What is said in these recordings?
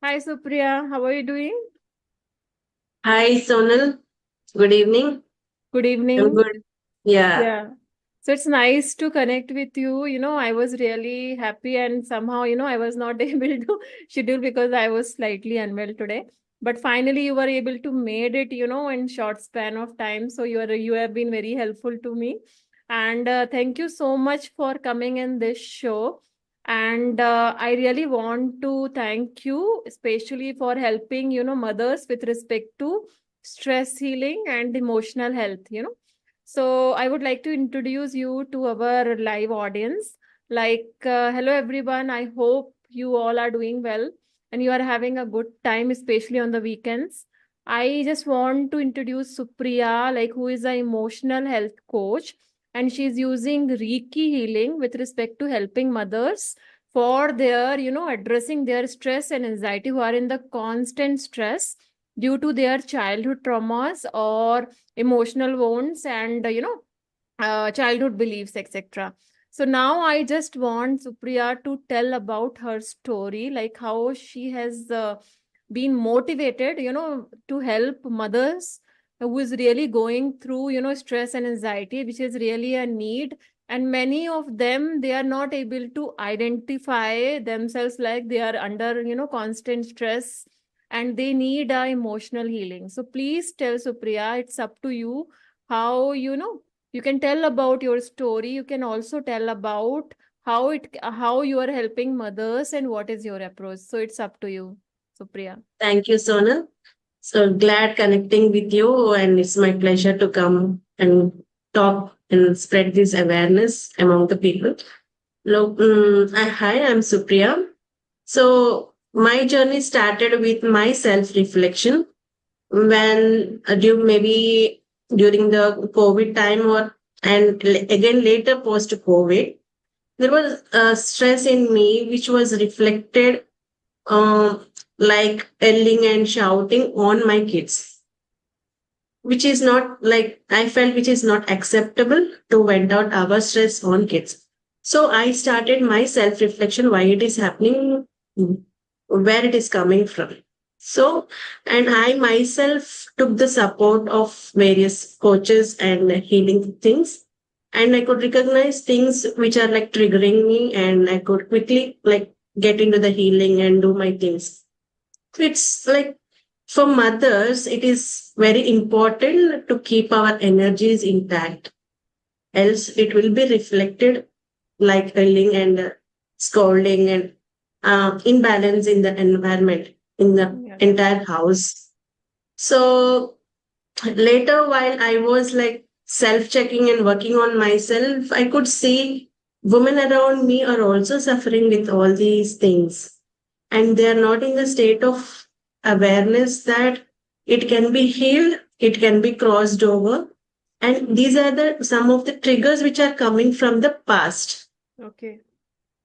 Hi Supriya, how are you doing? Hi, Sonal. Good evening. Good I'm evening. good. Yeah. Yeah. So it's nice to connect with you. I was really happy and somehow, I was not able to schedule because I was slightly unwell today. But finally you were able to made it, in short span of time. So you have been very helpful to me. And thank you so much for coming in this show. And I really want to thank you, especially for helping, mothers with respect to stress healing and emotional health. So I would like to introduce you to our live audience. Hello everyone. I hope you all are doing well and you are having a good time, especially on the weekends. I just want to introduce Supriya, who is an emotional health coach, and she's using Reiki healing with respect to helping mothers for their, addressing their stress and anxiety who are in the constant stress due to their childhood traumas or emotional wounds and childhood beliefs, etc. So now I just want Supriya to tell about her story, like how she has been motivated, to help mothers who is really going through, stress and anxiety, which is really a need. And many of them, they are not able to identify themselves like they are under, constant stress and they need emotional healing. So please tell Supriya, it's up to you how, you can tell about your story. You can also tell about how you are helping mothers and what is your approach. So it's up to you, Supriya. Thank you, Sonal. So glad connecting with you, and it's my pleasure to come and talk and spread this awareness among the people. Hi, I'm Supriya. So my journey started with my self-reflection when maybe during the COVID time again later post-COVID. There was stress in me which was reflected like yelling and shouting on my kids, which is not like I felt which is not acceptable to vent out our stress on kids. So I started my self reflection why it is happening, where it is coming from. So, and I myself took the support of various coaches and healing things. And I could recognize things which are like triggering me, and I could quickly like get into the healing and do my things. It's like for mothers, it is very important to keep our energies intact. Else, it will be reflected like yelling and scolding and imbalance in the environment in the Yeah, entire house. So later, while I was like self checking and working on myself, I could see women around me are also suffering with all these things. And they are not in the state of awareness that it can be healed, it can be crossed over. And these are the some of the triggers which are coming from the past. okay.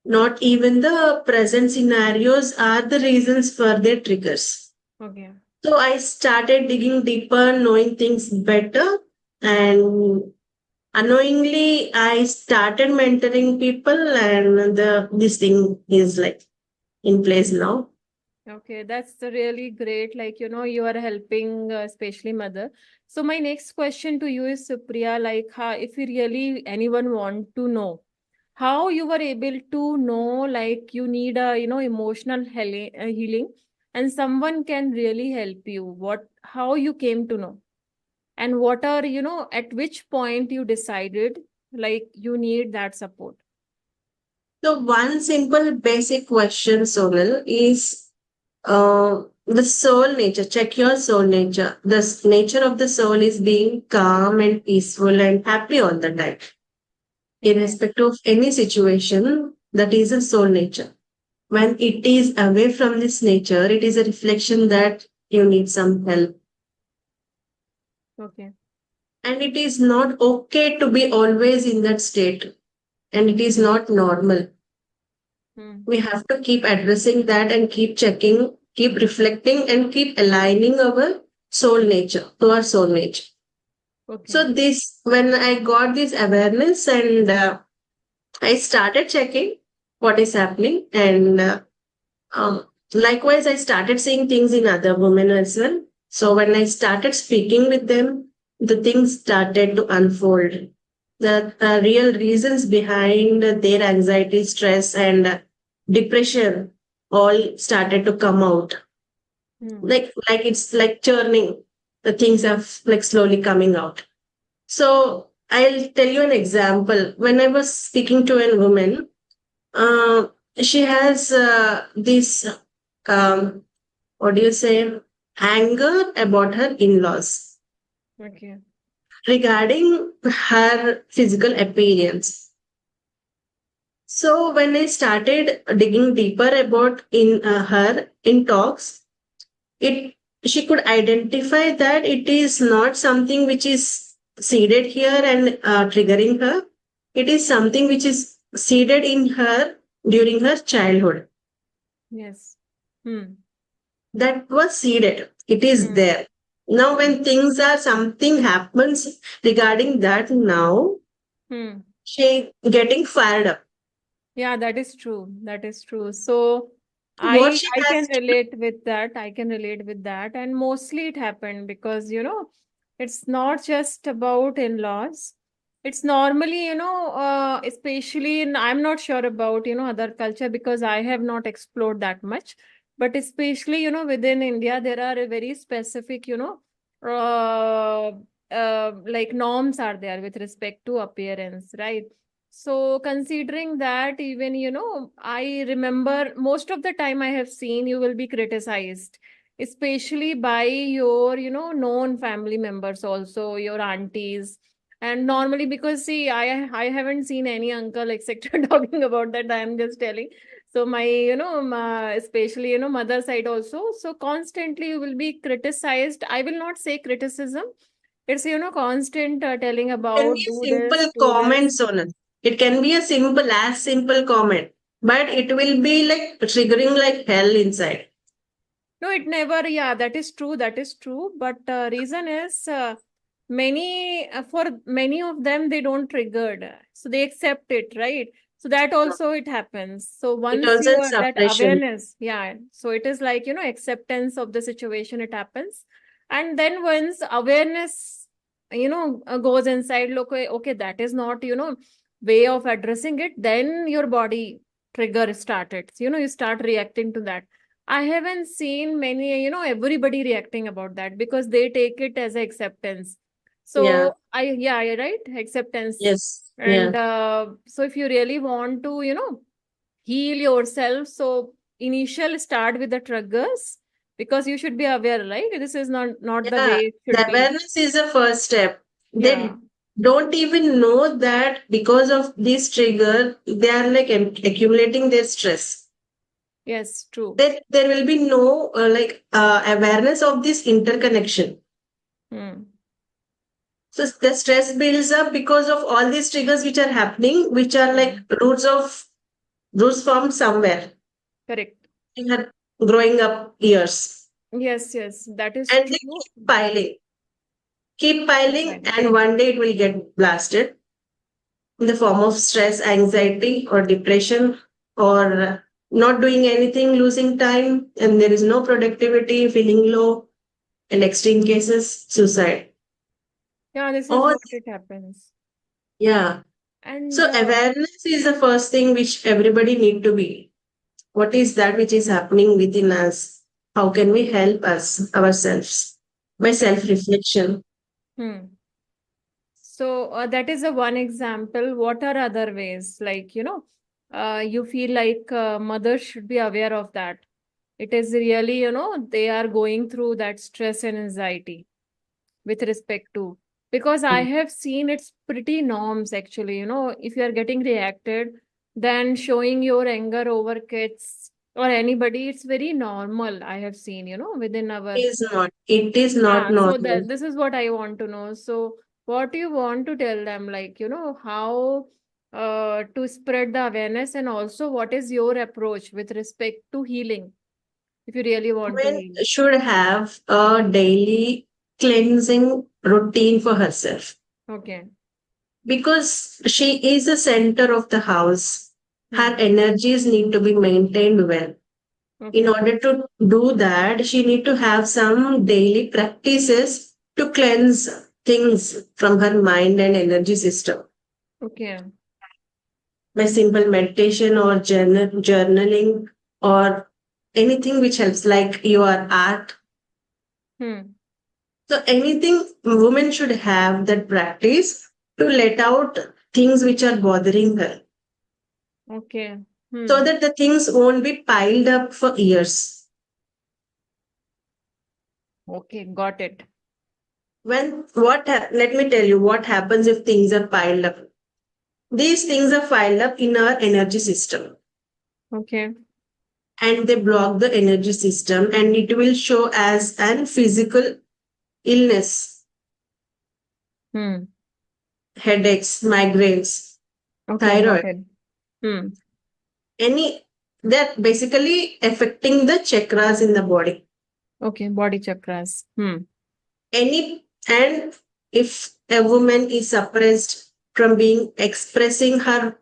Not even the present scenarios are the reasons for their triggers. Okay. So I started digging deeper, knowing things better, and unknowingly I started mentoring people, and the this thing is like in place now. Okay, that's really great. You are helping, especially mother. So my next question to you is, Supriya, if you really anyone want to know how you were able to know, like you need a, emotional healing, and someone can really help you. How you came to know, and what are, at which point you decided like you need that support. So one simple basic question, Sonal, is the soul nature. Check your soul nature. Nature of the soul is being calm and peaceful and happy all the time. Okay. Irrespective of any situation, that is a soul nature. When it is away from this nature, it is a reflection that you need some help. Okay. And it is not okay to be always in that state. And it is not normal. Hmm. We have to keep addressing that and keep checking, keep reflecting, and keep aligning our soul nature to our soul nature. Okay. So, this, when I got this awareness and I started checking what is happening, and Likewise, I started seeing things in other women as well. So when I started speaking with them, the things started to unfold. The real reasons behind their anxiety, stress, and depression all started to come out. Hmm. Like it's like churning. The things are like slowly coming out. So I'll tell you an example. When I was speaking to a woman, uh, she has this um, what do you say, anger about her in-laws Okay. regarding her physical appearance. So when I started digging deeper about in her in talks, it she could identify that it is not something which is seeded here and triggering her. It is something which is seeded in her during her childhood. Yes. Hmm. That was seeded. It is Hmm. there. Now, Hmm. when things are something happens regarding that, now Hmm. she getting fired up. Yeah, that is true. That is true. So What I she I has can to do, relate with that. I can relate with that. And mostly it happened because, it's not just about in-laws. It's normally, especially in, I'm not sure about, other culture because I have not explored that much. But especially, within India, there are a very specific, like norms are there with respect to appearance, right? So considering that, even, I remember most of the time I have seen you will be criticized, especially by your, known family members, also your aunties. And normally, because see, I haven't seen any uncle, etc., talking about that. I'm just telling. So my, especially, mother side also. So constantly you will be criticized. I will not say criticism. It's, constant telling can about be do this, simple do this. comments on it. It can be a simple, as simple comment, but it will be like triggering like hell inside. No, it never. Yeah, that is true. That is true. But reason is many for many of them they don't triggered, so they accept it, right? So that also it happens. So It once also you is are that suppression. awareness, yeah. So it is like acceptance of the situation. It happens, and then once awareness, goes inside. Look, okay, okay, that is not way of addressing it. Then your body trigger started. You start reacting to that. I haven't seen many, everybody reacting about that because they take it as acceptance. Yeah. So yeah, you're right, acceptance. Yes. And Yeah. so if you really want to, heal yourself, so initial start with the triggers because you should be aware, like this is not the Yeah. way it should The be. awareness is the first step. Yeah. They don't even know that because of this trigger, they are like accumulating their stress. Yes, true. There will be no awareness of this interconnection. Hmm. So the stress builds up because of all these triggers which are happening, which are like Hmm. roots from somewhere Correct. in her growing up years. Yes, yes, that is And they true. keep Keep piling, going. and one day it will get blasted in the form of stress, anxiety, or depression, or not doing anything, losing time, and there is no productivity, feeling low, and extreme cases, suicide. Yeah, this is Or, what it happens. yeah. And So awareness is the first thing which everybody need to be. What is that which is happening within us? How can we help us ourselves by correct. self reflection? Hmm. So that is a one example. What are other ways? Like, you feel like mothers should be aware of that. It is really, they are going through that stress and anxiety with respect to. Because I have seen it's pretty norms actually, if you are getting reacted, then showing your anger over kids or anybody, it's very normal. I have seen, within our. Is not. It is not Yeah, so normal. that this is what I want to know. So, what do you want to tell them? Like, how to spread the awareness, and also what is your approach with respect to healing if you really want to Women heal? should have a daily cleansing routine for herself Okay. because she is the center of the house. Her Hmm. energies need to be maintained well. In Okay. order to do that, she need to have some daily practices to cleanse things from her mind and energy system. Okay. By simple meditation or journaling or anything which helps, like your art. Hmm. So anything women should have that practice to let out things which are bothering her, Okay. so Hmm. that the things won't be piled up for years. Okay. Got it. Let me tell you what happens if things are piled up. These things are piled up in our energy system Okay. and they block the energy system, and it will show as an physical illness, Hmm. headaches, migraines, Okay. Got thyroid, it. Hmm. any, that basically affecting the chakras in the body. Okay. Body chakras. Hmm. Any, and if a woman is suppressed from being expressing her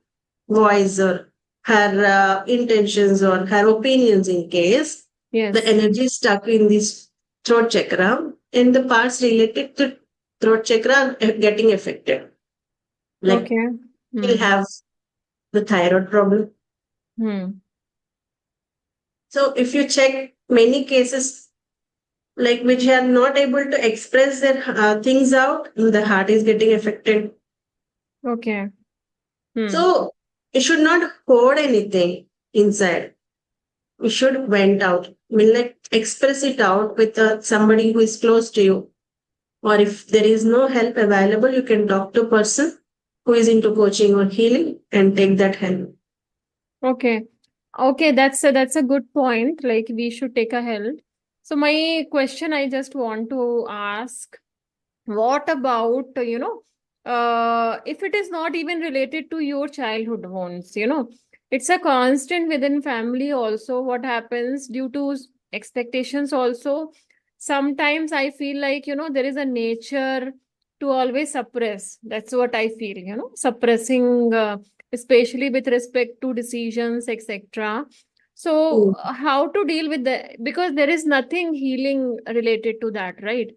voice or her intentions or her opinions, in case the Yes. energy is stuck in this throat chakra, and the parts related to throat chakra are getting affected, like Okay. she'll Hmm. have the thyroid problem. Hmm. So if you check many cases, like which are not able to express their things out, the heart is getting affected. Okay. Hmm. So you should not hoard anything inside. You should vent out. I mean, like express it out with somebody who is close to you. Or if there is no help available, you can talk to a person who is into coaching or healing and take that help. Okay. Okay, that's a good point. Like we should take a help. So my question I just want to ask, what about, if it is not even related to your childhood wounds, it's a constant within family also. What happens due to expectations also? Sometimes I feel like, there is a nature to always suppress. That's what I feel, suppressing, especially with respect to decisions, etc. So, Mm. how to deal with the, because there is nothing healing related to that, right?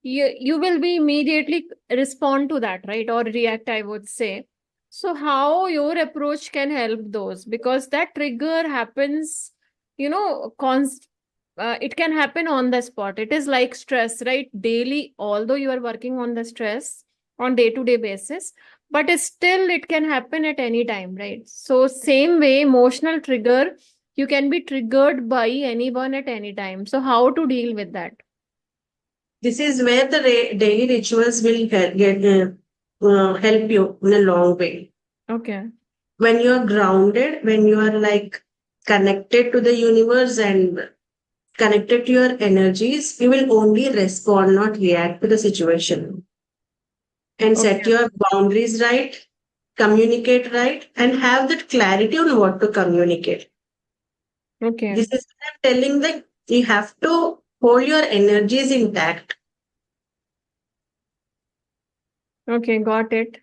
You will be immediately respond to that, right? Or react, I would say. So how your approach can help those, because that trigger happens, it can happen on the spot. It is like stress, right? Daily, although you are working on the stress on day to day basis, but still it can happen at any time, right? So same way, emotional trigger, you can be triggered by anyone at any time. So how to deal with that? This is where the daily rituals will help you in a long way. Okay. When you are grounded, when you are like connected to the universe and connected to your energies, you will only respond, not react to the situation. And set Okay. your boundaries right, communicate right, and have that clarity on what to communicate. Okay. This is what I'm telling that you have to hold your energies intact. Okay, got it.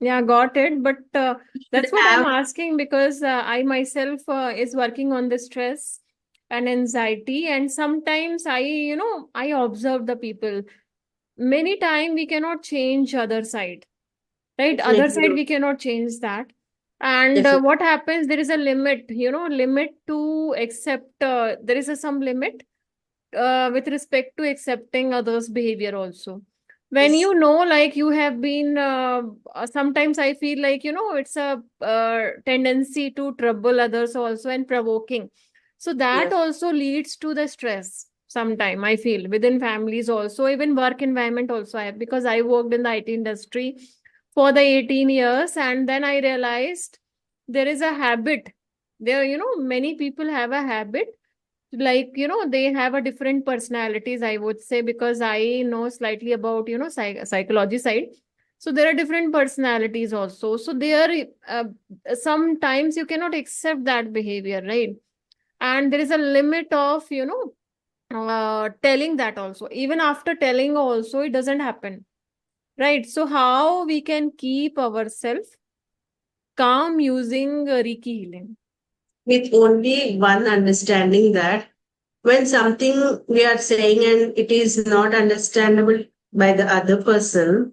Yeah, got it. But You should that's what I'm have, asking, because I myself is working on the stress and anxiety, and sometimes I observe the people. Many time we cannot change other side, right? Other definitely side not. we cannot change that. And Definitely. what happens? There is a limit, limit to accept. There is some limit with respect to accepting others' behavior also. When Yes. like you have been, sometimes I feel like, it's a tendency to trouble others also and provoking. So that Yes. also leads to the stress. Sometime I feel within families also, even work environment also. I have, because I worked in the IT industry for the 18 years, and then I realized there is a habit. There, many people have a habit, like, they have a different personalities, I would say, because I know slightly about, psychology side. So there are different personalities also. So there, sometimes you cannot accept that behavior, right? And there is a limit of, telling that also. Even after telling also, it doesn't happen, right? So how we can keep ourselves calm using reiki healing? with only one understanding, that when something we are saying and it is not understandable by the other person,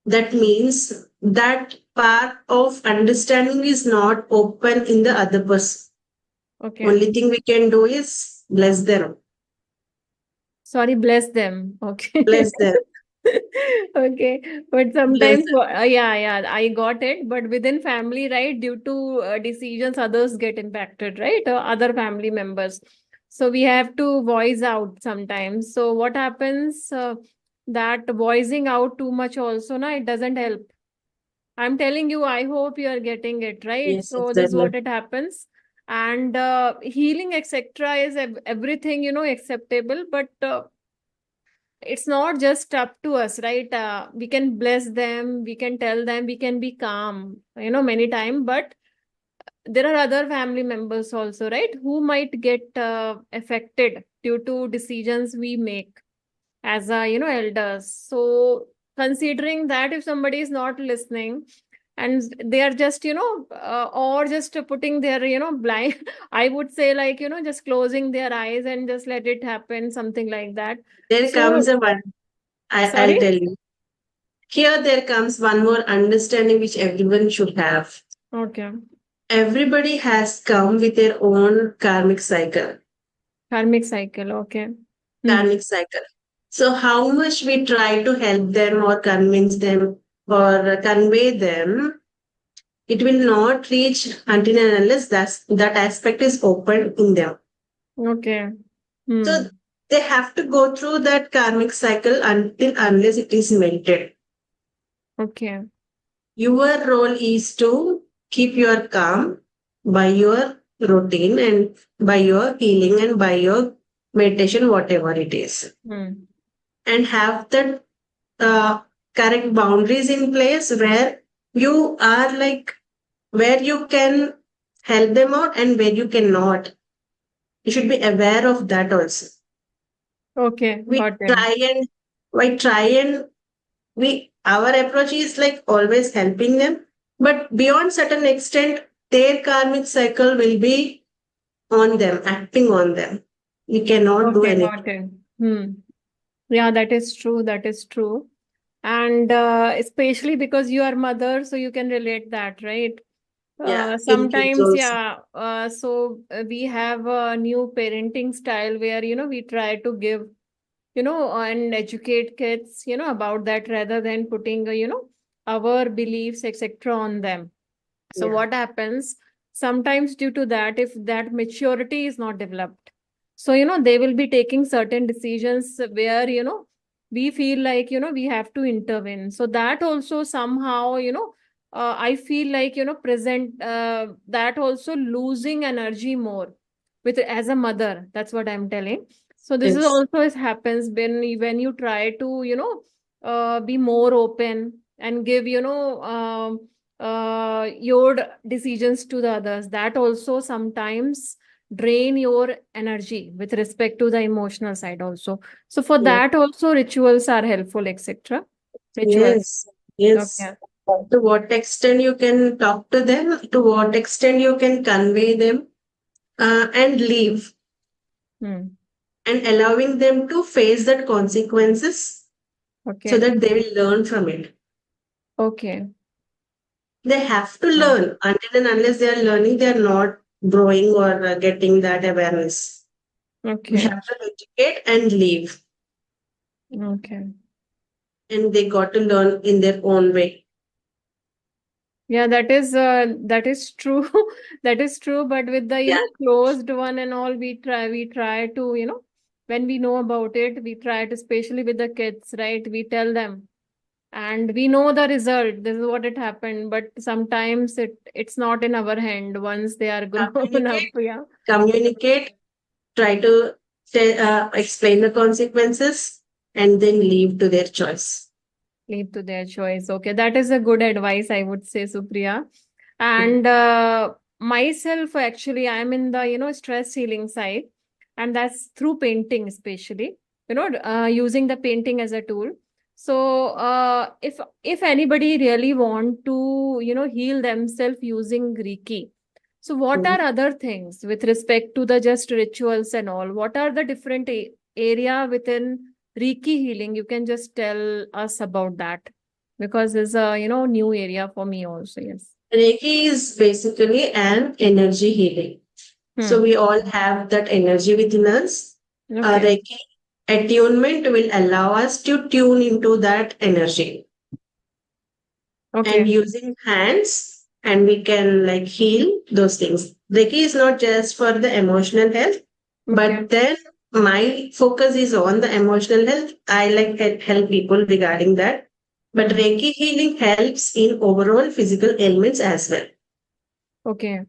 that means that part of understanding is not open in the other person. Okay. Only thing we can do is bless them. Sorry, bless them. Okay. Bless them. Okay. But Bless sometimes, them. yeah, yeah, I got it. But within family, right, due to decisions, others get impacted, right? Other family members. So we have to voice out sometimes. So what happens, that voicing out too much also, na, it doesn't help. I'm telling you, I hope you are getting it, right? Yes, So this is exactly. what it happens. And healing, etc., is everything, acceptable, but it's not just up to us, right? We can bless them, we can tell them, we can be calm, many times, but there are other family members also, right, who might get affected due to decisions we make as a elders. So considering that, if somebody is not listening and they are just or just putting their blind, I would say, like, just closing their eyes and just let it happen, something like that. There comes So a one, I'll sorry. tell you. Here there comes one more understanding which everyone should have. Okay. Everybody has come with their own karmic cycle. Karmic cycle. Okay. Hmm. Karmic cycle. So how much we try to help them or convince them or convey them, it will not reach until and unless that aspect is open in them. Okay. So Hmm. they have to go through that karmic cycle until unless it is melted. Okay. Your role is to keep your calm by your routine and by your healing and by your meditation, whatever it is, Hmm. and have that correct boundaries in place where you are like, where you can help them out and where you cannot. You should be aware of that also. Okay. We Got it. try and we try and we our approach is like always helping them, but beyond certain extent, their karmic cycle will be on them, acting on them. You cannot do Okay. anything. Got it. Hmm. Yeah, that is true. That is true. And especially because you are mother, so you can relate that, right? Yeah, in kids Sometimes, also. yeah. So we have a new parenting style where, we try to give, and educate kids, about that rather than putting, our beliefs, etc., on them. So Yeah. what happens sometimes due to that, if that maturity is not developed, so they will be taking certain decisions where we feel like we have to intervene. So that also somehow I feel like present that also losing energy more with as a mother. That's what I'm telling. So this is Yes. also is happens when you try to be more open and give your decisions to the others, that also sometimes drain your energy with respect to the emotional side also. So for Yeah. that also rituals are helpful, etc. Rituals. Yes. Yes. Okay. To what extent you can talk to them, to what extent you can convey them, and leave, Hmm. and allowing them to face that consequences so Okay. that they will learn from it. Okay. They have to Yeah. learn. Until and unless they are learning, they are not growing or getting that awareness. We Okay. have to educate and leave, Okay. and they got to learn in their own way. Yeah, that is true. That is true. But with the Yeah. closed one and all, we try to when we know about it, we try to, especially with the kids, right? We tell them, and we know the result. This is what it happened. But sometimes it's not in our hand once they are grown up. Communicate, Yeah, communicate, try to explain the consequences, and then leave to their choice. leave to their choice. Okay, that is a good advice, I would say, Supriya. Yeah. And myself, actually, I'm in the stress healing side, and that's through painting, especially using the painting as a tool. So if anybody really want to heal themselves using Reiki, So what are other things with respect to the just rituals and all? What are the different area within Reiki healing? You can just tell us about that because it's a new area for me also. Yes. Reiki is basically an energy healing. So Hmm. we all have that energy within us. Okay. Reiki attunement will allow us to tune into that energy, and Okay. using hands, and we can like heal those things. Reiki is not just for the emotional health, Okay. but then my focus is on the emotional health. I like help people regarding that. But Hmm. Reiki healing helps in overall physical ailments as well. Okay.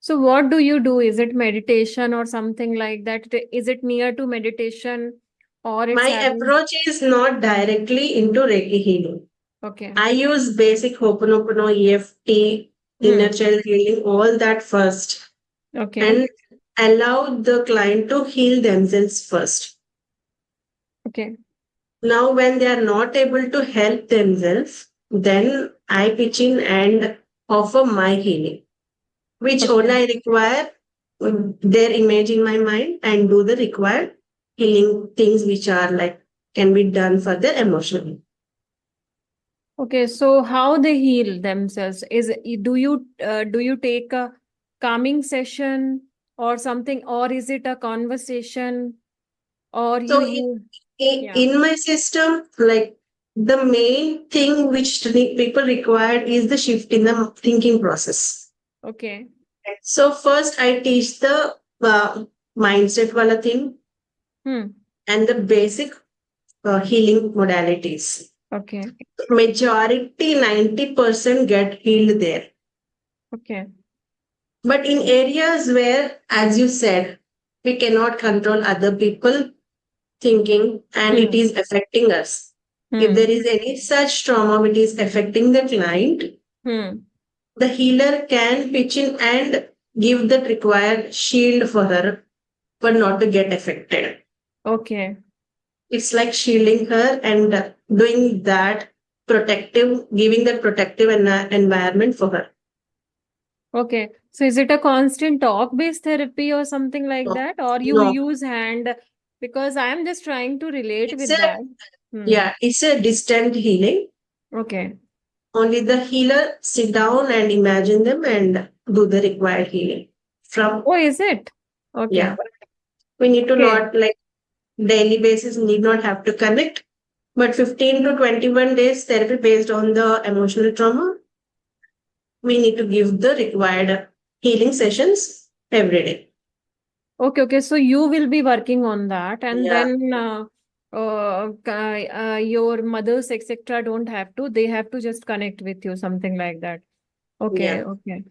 So what do you do? Is it meditation or something like that? Is it near to meditation or it's My having? approach is not directly into Reiki healing. Okay. I use basic Ho'oponopono, EFT, inner Hmm. child healing, all that first, Okay. and allow the client to heal themselves first. Okay. Now, when they are not able to help themselves, then I pitch in and offer my healing, which only Okay. I require their image in my mind and do the required healing things which are like can be done for their emotional. Okay, so how they heal themselves is do you take a calming session or something, or is it a conversation, or So you yeah. in my system, like the main thing which people require is the shift in the thinking process. Okay. So first I teach the mindset wala thing Hmm. and the basic healing modalities. Okay. Majority 90% get healed there. Okay. But in areas where, as you said, we cannot control other people thinking and it Hmm. is affecting us. If Hmm. there is any such trauma which is affecting the client, Hmm. the healer can pitch in and give that required shield for her for not to get affected. Okay. It's like shielding her and doing that protective, giving that protective environment for her. Okay. So is it a constant talk-based therapy or something like No, that, or you no, use hand? Because I am just trying to relate it's with a that. Hmm. yeah, it's a distant healing. Okay. Only the healer sit down and imagine them and do the required healing. From Oh, is it? yeah, Okay. we need to Okay. not like daily basis need not have to connect, but 15 to 21 days therapy based on the emotional trauma. We need to give the required healing sessions every day. Okay, okay. So you will be working on that, and Yeah, then your mothers, etc., don't have to. They have to just connect with you, something like that. Okay, yeah. okay,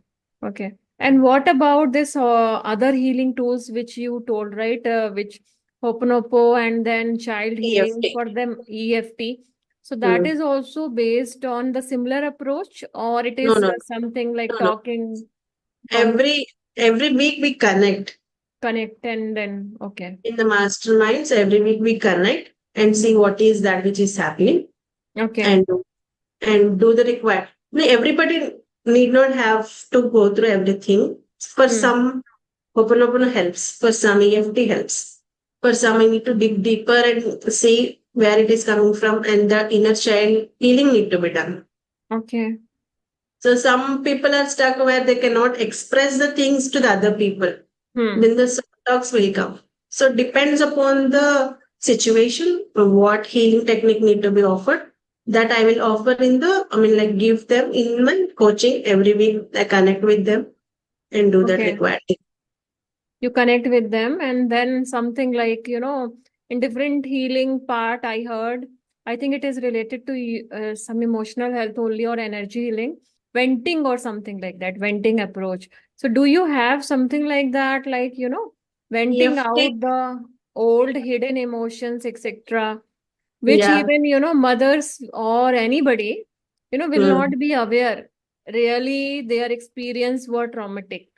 okay. And what about this other healing tools which you told, right? Which Hoponopo and then child healing EFT. for them, EFT. So that Hmm. is also based on the similar approach, or it No, is no, something like no, no. talking, con Every week we connect connect, and then okay, in the masterminds. Every week we connect and see what is that which is happening okay. and do the required. No, everybody need not have to go through everything. For Hmm. some, Ho'oponopono helps. For some, EFT helps. For some, I need to dig deeper and see where it is coming from, and the inner child healing need to be done. Okay. So some people are stuck where they cannot express the things to the other people. Hmm. Then the talks will come. So depends upon the situation, what healing technique need to be offered. That I will offer in the, I mean, like give them in my coaching every week. I connect with them and do that Okay. required thing. You connect with them, and then something like, in different healing part, I heard, I think it is related to some emotional health only or energy healing, venting or something like that, venting approach. So do you have something like that, like, venting EFT, out the old hidden emotions, etc., which yeah. even, mothers or anybody, will not Mm, be aware. Really, their experience were traumatic.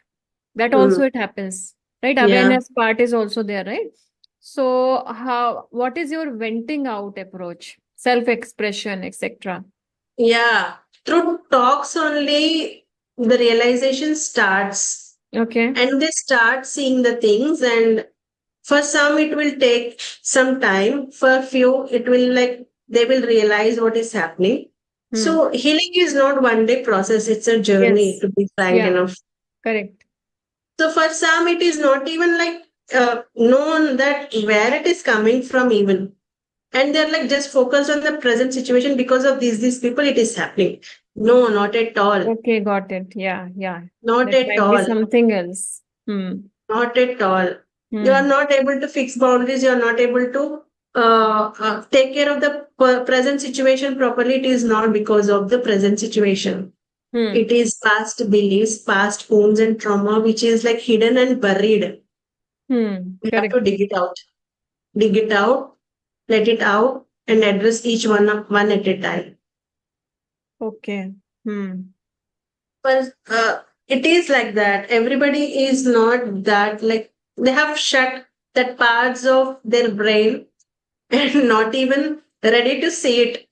That mm, also it happens, right? yeah. Awareness part is also there, right? So what is your venting out approach, self expression, etc.? Yeah. Through talks only, the realization starts, Okay. and they start seeing the things. And for some it will take some time, for few it will like they will realize what is happening. Hmm. So healing is not one day process, it's a journey, Yes. to be frank Yeah. enough. Correct. So for some it is not even like known that where it is coming from even, and they're like just focused on the present situation because of these people it is happening. No, not at all. Okay, got it. Yeah, yeah. Not That at might be all. something else. Hmm. Not at all. You are Hmm. not able to fix boundaries. You are not able to take care of the present situation properly. It is not because of the present situation. Hmm. It is past beliefs, past wounds and trauma, which is like hidden and buried. Hmm. We have Correct. to dig it out. Dig it out, let it out, and address each one at a time. Okay. Hmm. But it is like that. Everybody is not that like they have shut that parts of their brain and not even ready to see it.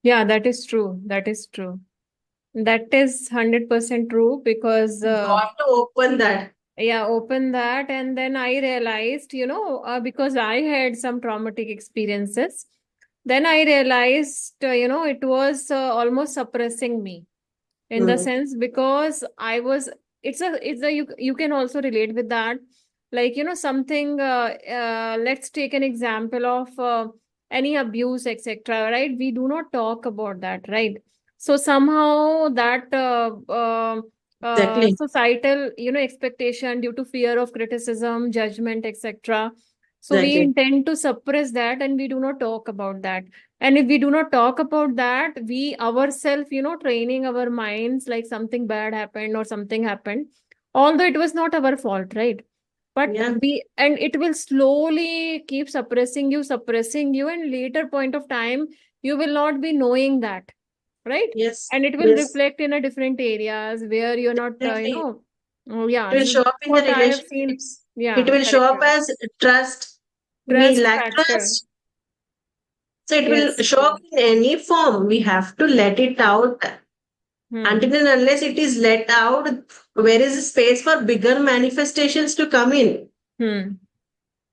Yeah, that is true. That is true. That is 100% true because Got to open that. yeah, open that. And then I realized, because I had some traumatic experiences, then I realized, it was almost suppressing me in the Mm, sense because I was, you can also relate with that. Like, something, let's take an example of any abuse, etc., right? We do not talk about that, right? So somehow that exactly. societal expectation due to fear of criticism, judgment, etc., so we Exactly. intend to suppress that and we do not talk about that. And if we do not talk about that, we ourselves training our minds like something bad happened or something happened, although it was not our fault, right? But Yeah. and it will slowly keep suppressing you, and later point of time you will not be knowing that, right? Yes. And it will Yes. reflect in a different areas where you're not Definitely. oh yeah, It will so show this up is in the what I have seen. relationships. It Yeah, will show correct, up correct. as trust. We Trust lack factor. trust. So it will Yes, show true. up in any form. We have to let it out. Hmm. Until and unless it is let out, where is the space for bigger manifestations to come in? Hmm.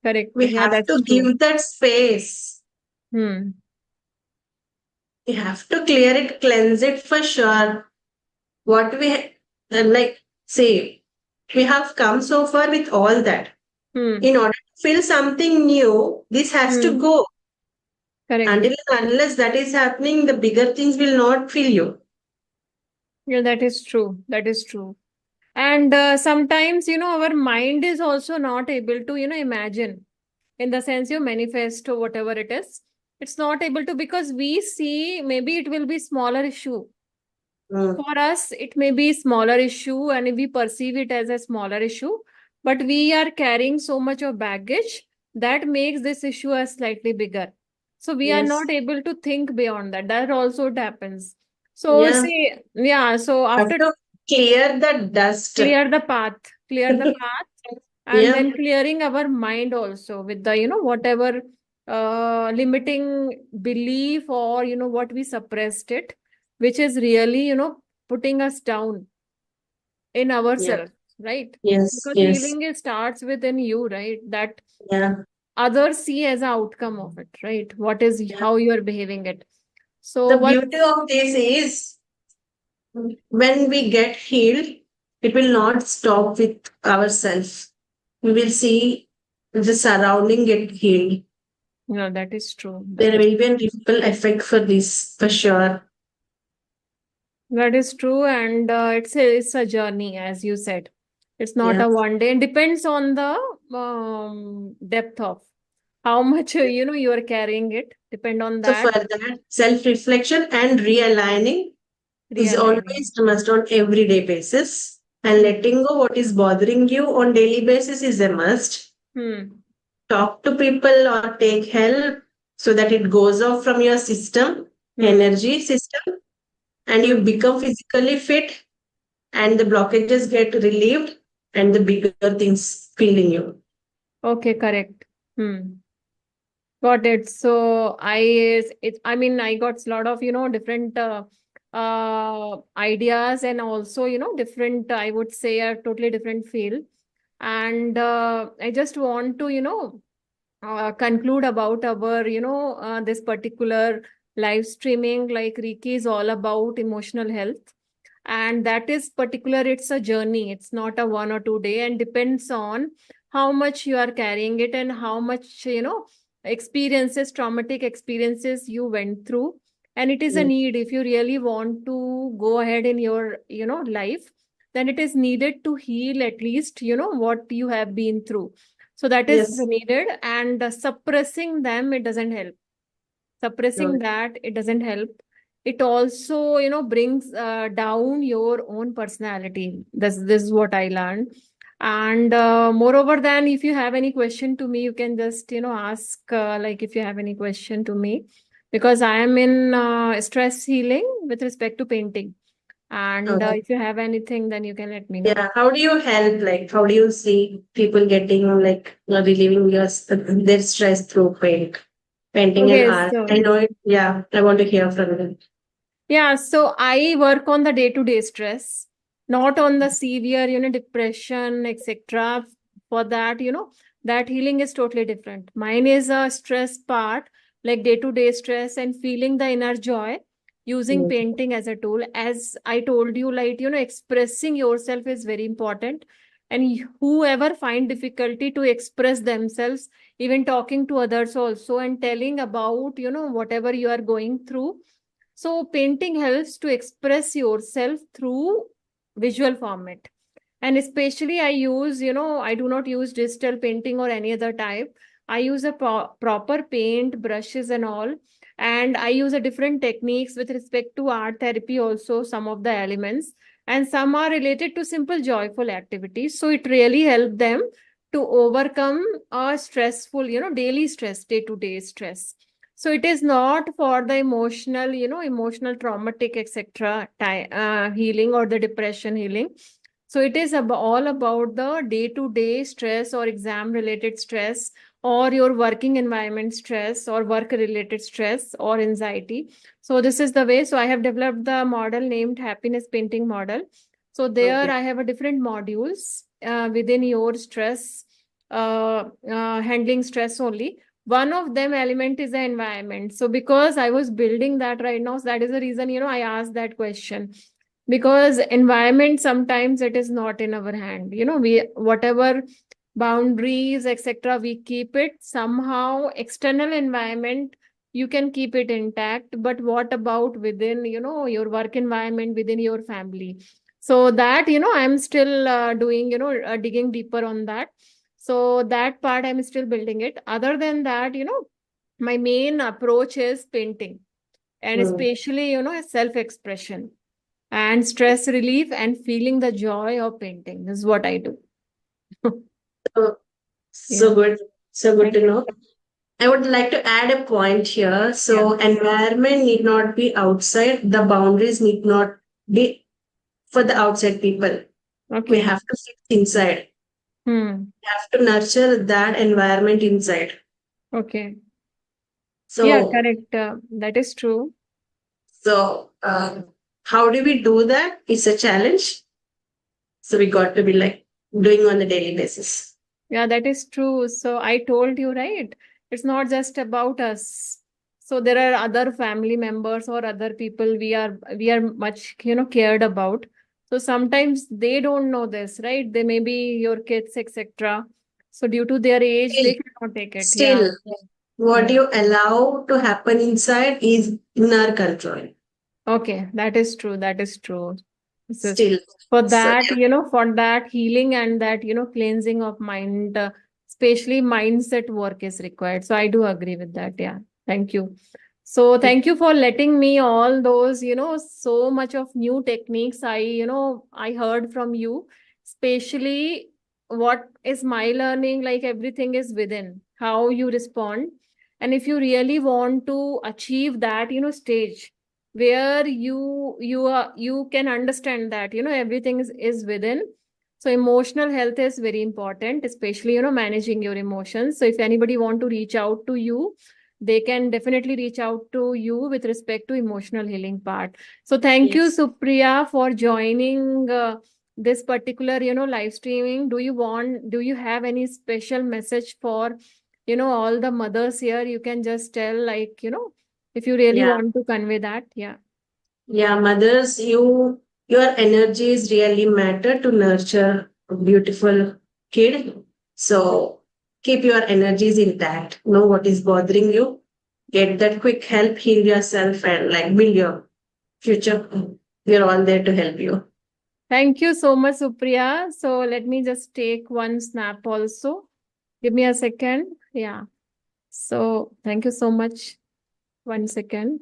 Correct. We Yeah, have that's to true. give that space. Hmm. We have to clear it, cleanse it for sure. What we like say, we have come so far with all that. Hmm. In order to feel something new, this has to Hmm. go. Correct. Until and unless that is happening, the bigger things will not feel you. Yeah, that is true. That is true. And sometimes, our mind is also not able to, imagine in the sense you manifest or whatever it is. It's not able to because we see maybe it will be smaller issue. Mm. For us, it may be smaller issue and we perceive it as a smaller issue, but we are carrying so much of baggage that makes this issue as slightly bigger. So we are Yes. not able to think beyond that. That also it happens. So Yeah. see, yeah, so Have after to clear the dust. clear the path, and Yeah. then clearing our mind also with the, whatever limiting belief or, what we suppressed it, which is really, putting us down in Yeah. ourselves, right? Yes. Because Yes. healing starts within you, right? That Yeah. others see as an outcome of it, right? What is Yeah. how you are behaving it. So The beauty once, of this is when we get healed, it will not stop with ourselves. We will see the surrounding get healed. that is true. There That is will be a ripple effect for this for sure. That is true, and it's a journey, as you said. It's not Yeah. a one day, and depends on the depth of how much you are carrying it. Depend on So for that that, self-reflection and realigning is realigning. always a must on everyday basis. And Hmm. letting go what is bothering you on daily basis is a must. Hmm. Talk to people or take help so that it goes off from your system, Hmm. energy system, and you Hmm. become physically fit, and the blockages get relieved, and the bigger things feeling you. Okay, correct. Hmm. Got it. So I mean, I got a lot of different ideas, and also, different, I would say, a totally different field. And I just want to, conclude about our, this particular live streaming. Like Reiki is all about emotional health, and that is particular, it's a journey, it's not a 1 or 2 day, and depends on how much you are carrying it and how much, experiences, traumatic experiences you went through. And it is a Yes. need, if you really want to go ahead in your, life, then it is needed to heal at least, what you have been through. So that is Yes. needed, and suppressing them, it doesn't help. Suppressing Good. that, it doesn't help. It also, brings down your own personality. This is what I learned. And moreover than, if you have any question to me, you can just, ask, like if you have any question to me, because I am in stress healing with respect to painting. And Okay. if you have anything, then you can let me know. Yeah. How do you help? Like, how do you see people getting like relieving their stress through painting and Okay, art? so I know it. Yeah. I want to hear from you. yeah, so I work on the day-to-day stress, not on the severe, depression, etc. For that, that healing is totally different. Mine is a stress part, like day-to-day stress and feeling the inner joy, using Yes. painting as a tool. As I told you, like, expressing yourself is very important. And whoever find difficulty to express themselves, even talking to others also, and telling about, whatever you are going through, so painting helps to express yourself through visual format. And especially I use, I do not use digital painting or any other type. I use a proper paint, brushes and all. And I use a different techniques with respect to art therapy also, some of the elements. And some are related to simple joyful activities. So it really helps them to overcome a stressful, daily stress, day-to-day stress. So it is not for the emotional, emotional traumatic, etc. Healing or the depression healing. So it is all about the day-to-day stress or exam-related stress, or your working environment stress, or work-related stress or anxiety. So this is the way. So I have developed the model named Happiness Painting Model. So there Okay. I have a different modules within your stress, handling stress only. One of them element is the environment. So because I was building that right now, so that is the reason, I asked that question. Because environment, sometimes it is not in our hand, we whatever boundaries, etc., we keep it somehow. External environment, you can keep it intact, but what about within, your work environment, within your family? So that, I'm still doing, digging deeper on that. So that part, I'm still building it. Other than that, my main approach is painting, and Hmm. especially, self expression and stress relief and feeling the joy of painting. This is what I do. So, Yeah. so good. So good Thank to you. know. I would like to add a point here. Yeah. So, environment need not be outside. The boundaries need not be for the outside people. We Okay. have to fix inside. Hmm. We have to nurture that environment inside. Okay. Yeah, So, correct. That is true. so how do we do that? It's a challenge. So we got to be like doing on a daily basis. Yeah, that is true. So I told you, right? It's not just about us. So there are other family members or other people we are much, cared about. So sometimes they don't know this, right? They may be your kids, etc. So due to their age, Still, they cannot take it. Yeah. still, what Yeah. you allow to happen inside is in our control. Okay, that is true. That is true. This is Still. for So that, for that healing and that, cleansing of mind, especially mindset work is required. So I do agree with that. Yeah. Thank you. So thank you for letting me all those, so much of new techniques. I heard from you, especially what is my learning, like everything is within how you respond. And if you really want to achieve that, stage where you can understand that, everything is within. So emotional health is very important, especially, managing your emotions. So if anybody want to reach out to you, they can definitely reach out to you with respect to emotional healing part. So thank you, Yes. Supriya, for joining this particular, live streaming. Do you have any special message for, all the mothers here? You can just tell, like, if you really Yeah. want to convey that. Yeah. Yeah, mothers, your energies really matter to nurture a beautiful kid. So keep your energies intact. Know what is bothering you. Get that quick help, heal yourself, and like build your future. We're all there to help you. Thank you so much, Supriya. So let me just take one snap also. Give me a second. Yeah. So thank you so much. 1 second.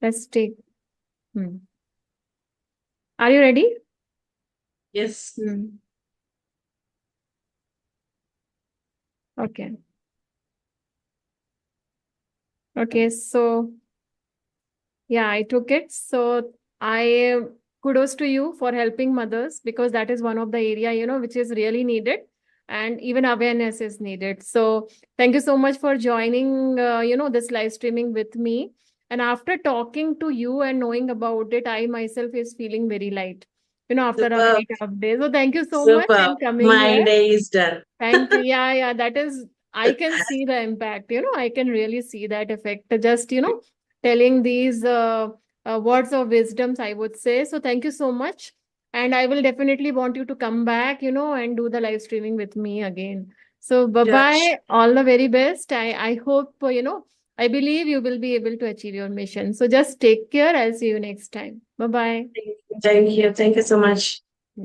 Let's take. Hmm. Are you ready? Yes. Hmm. Okay. Okay. So yeah, I took it. So I kudos to you for helping mothers, because that is one of the area, which is really needed, and even awareness is needed. So thank you so much for joining, this live streaming with me. And after talking to you and knowing about it, I myself is feeling very light, after a Super. very tough day. So thank you so much Super. and coming My here. day is done. Thank you. Yeah, yeah, that is, I can see the impact, I can really see that effect. Just, telling these words of wisdoms, I would say. So thank you so much. And I will definitely want you to come back, and do the live streaming with me again. So bye Josh. bye. All the very best. I hope, I believe you will be able to achieve your mission. So just take care. I'll see you next time. Bye bye. Thank you. Thank you so much.